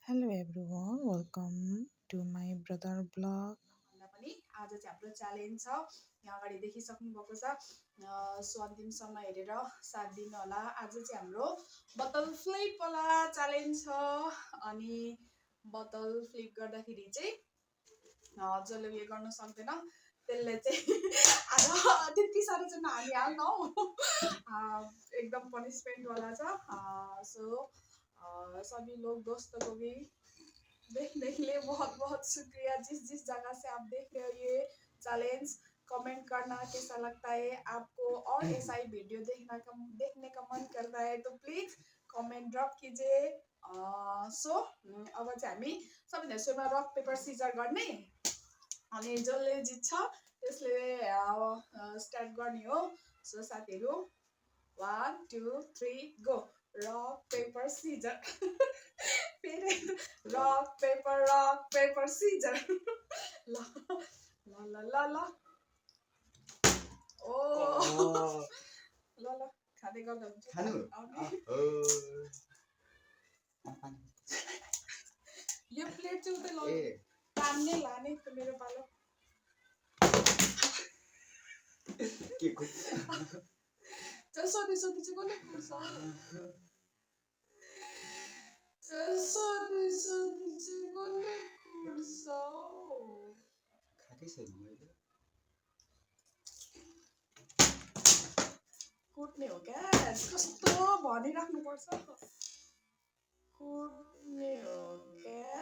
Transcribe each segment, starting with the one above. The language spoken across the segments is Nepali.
Hello everyone, welcome to my brother blog. पनि आज चाहिँ हाम्रो च्यालेन्ज छ। यहाँ अगाडि देखिसक्नु भएको छ। सो अन्तिमसम्म हेरेर साथ दिनु होला। आज चाहिँ हाम्रो बोतल फ्लिप वाला च्यालेन्ज छ। अनि बोतल फ्लिप गर्दाखेरि चाहिँ जसले उयो गर्न सक्दैन त्यसले चाहिँ आज त्यति साह्रो चाहिँ नहानिहाल्नु हौ। एकदम पनिसमेन्ट वाला छ। सो सभी लोग दोस्तों को भी देखने के लिए बहुत बहुत शुक्रिया। जिस जिस जगह से आप देख रहे हो ये चैलेंज, कमेंट करना कैसा लगता है आपको, और ऐसा ही वीडियो देखने का मन करता है तो प्लीज कमेंट ड्रप कीजिए। सो अब चाहिँ हामी सबैजना सुरुमा रक पेपर सिजर गर्ने अनि जसले जित्छ त्यसले स्टार्ट गर्ने हो। सो साथीहरू 1 2 3 गो। रक पेपर सिजर फेरि रक पेपर सिजर ल ल ल ल ल ओ ल ल खाँदै गर्दा हुन्छ। यो प्लेट चाहिँ उतै ल तान्ने लाने त मेरो पालो चल सोधी सोधी चाहिँ कसले पुग्छ? सोधी सोधी चाहिँ कसले पुग्छ? खाकै छैन मैले। कुट्ने हो क्या? कस्तो भनिराख्नुपर्छ। कुट्ने हो क्या?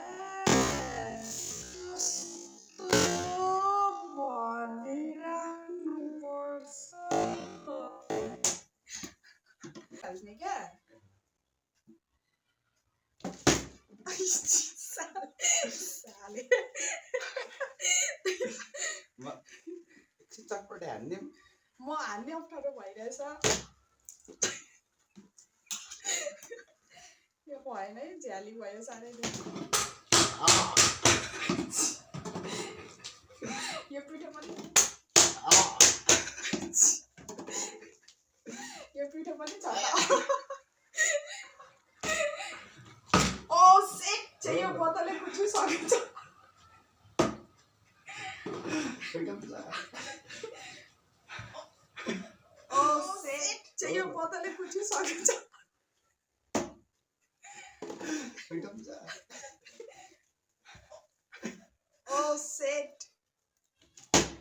कस्तो भनिराख्नुपर्छ। हाल्ने क्या? साले एकछिन चटपटे हान्ने म हान्ने अप्ठ्यारो भइरहेछ। यो भएन है, झ्याली भयो साह्रै। यो पिठो पनि छ। ओ सेट चाहिँ यो बोतलले कुचिसकेछ। ओ सेट चाहिँ यो बोतलले कुचिसकेछ। ओ सेट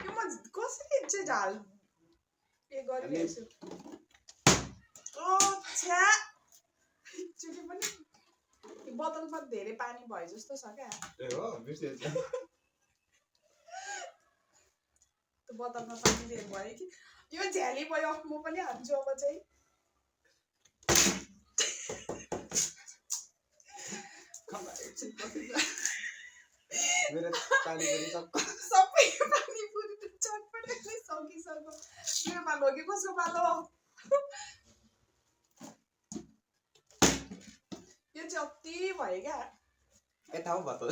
यो म कसरी चाहिँ ढाल ए गरिरहेछु। ओ छ्या चुटी पनि बोतलमा धेरै पानी भयो जस्तो छ क्या। त्यो बोतलमा पानी धेरै भयो कि यो झ्याली भयो। म पनि हान्छु अब चाहिँ। सबै पानीपुरी त चटपटै सकिसक्यो। मेरो पालो हो कि कसको पालो? यो चाहिँ अति भयो क्या। यता हो बोतल।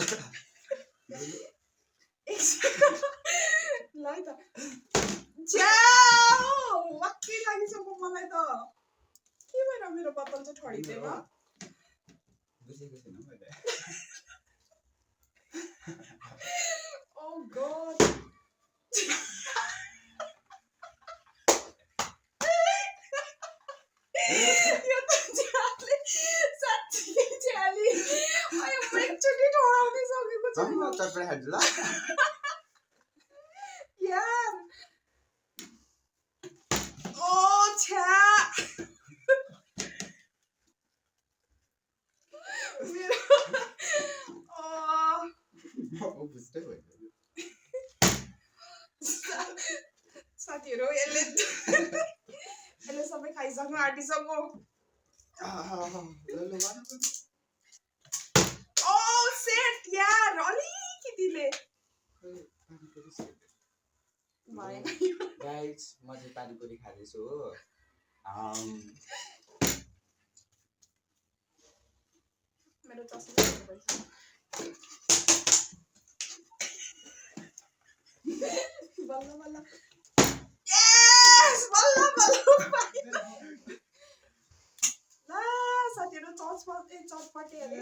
ल है त छ्याउ वाक्कै लागिसक्यो मलाई त। के भएर मेरो बोतल चाहिँ ठडिँदैन? बुझेको छैन मैले। ओ गॉड यो त झ्याली साँच्चै झ्याली। अयो म एकचोटि ठडाउनै सकेको छैन। म चटपटे खान्छु ल। यार ओ छ्या मेरो बुझ्दै भयो। साथीहरू यसले सबै खाइसक्नु आँटिसक्यो। ओ सेट यार अलिकतिले भएन। गाइस म चाहिँ पानीपुरी खाँदैछु हो। मेरो चस्मा बल्ल बल्ल यस बल्ल बल्ल ला साथीहरू चस्मा चटपटे अरे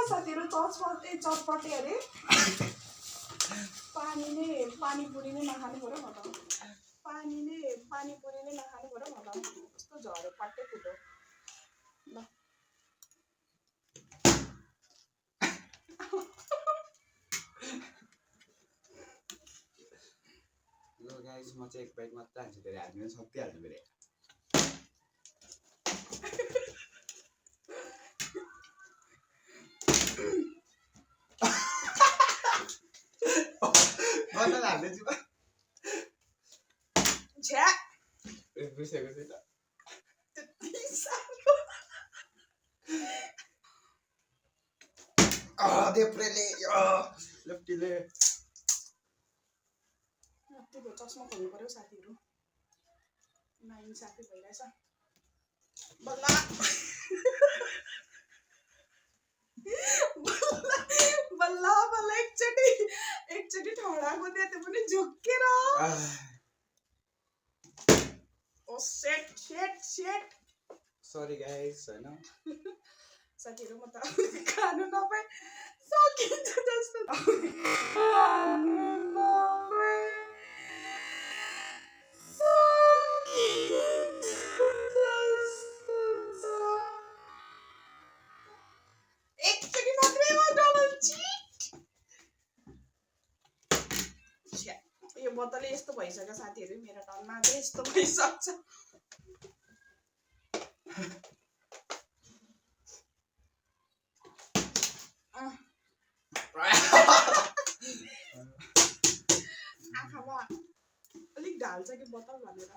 साथीहरू चटपटे अरे पानीपुरी नै नखानु पऱ्यो म त पानीपुरी नै नखानु पऱ्यो म त कस्तो झऱ्यो पट्टै फुट्यो ल ल गाइस म चाहिँ एक बाइट मात्रै हाल्छु फेरि हाल्नु सक्दिहाल्नु फेरि बदल हाल्दैछु बा छ्या बिर्सेको छु त त्यति साह्रो देब्रेले लेफ्टीले त्यो चस्मा खोल्नु पर्यो साथीहरू नाइन्साफी भइरहेछ बल्ल बल्ल बल्ल एकचोटि ठडाको दिए त्यो पनि झुक्केर ओ सेट सरी गाइस हैन साथीहरू म त खानु नपाए सकिन्छ जस्तो एकचोटि मात्रै हो डबल चिट यो बोतल यस्तो भइसक्यो साथीहरू मेरो टनमा चाहिँ यस्तो भइसक्छ आँखामा अलिक ढाल्छ कि बोतल भनेर